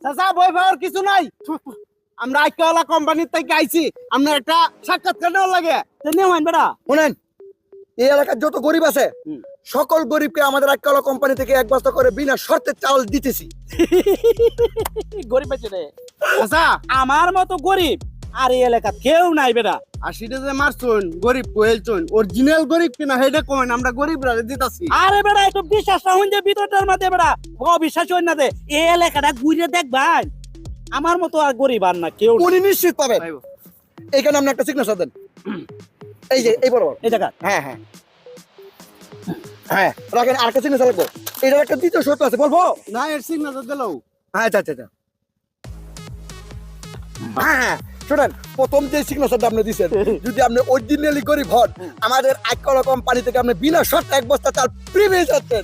চাচা বই পাওয়ার কিছু নাই, আমরা আইকাওয়ালা কোম্পানির থেকে আইছি, আপনার একটা সাক্ষাৎকার নেওয়ার লাগে। নেওয়ান বেটা। শুনেন, এই এলাকার যত গরিব আছে সকল গরিবকে আমাদের আইকাওয়ালা কোম্পানি থেকে এক বস্তা করে বিনা শর্তে চাউল দিতেছি। গরিব আছে রে চাচা আমার মতো গরিব আর এই এলাকা কেউ নাই বেটা। আর সেটা যে মারছুন গরিব কইলছুন, অরিজিনাল গরিব কিনা হেডে কোন, আমরা গরিবরা দিতাছি। আরে বেটা একটু বিশ্বাস না হইন যে ভিতরটার মধ্যে বেটা অবিশ্বাস হইন না দে এই এলাকাটা ঘুরে দেখবান আমার মতো আর গরিব আর না কেউ নাই। উনি নিশ্চিত পাবেন। এখানে আপনি একটা সিগনেচার দেন, এই যে এই বরাবর। এই জায়গা হ্যাঁ হ্যাঁ হ্যাঁ, রাখেন। আর একটা সিগনেচার লাগবো, এটার একটা দ্বিতীয় শর্ত আছে, বলবো? না এর সিগনেচার দিলো। আচ্ছা আচ্ছা আচ্ছা, হ্যাঁ শোনেন, প্রথম যে সিগনেচারটা আপনি দিচ্ছেন, যদি আপনি অরিজিনালি গরিব হন, আমাদের আইকাওয়ালা কোম্পানি থেকে আপনি বিনা শর্তে এক বস্তা চাল ফ্রি পেয়ে যাচ্ছেন।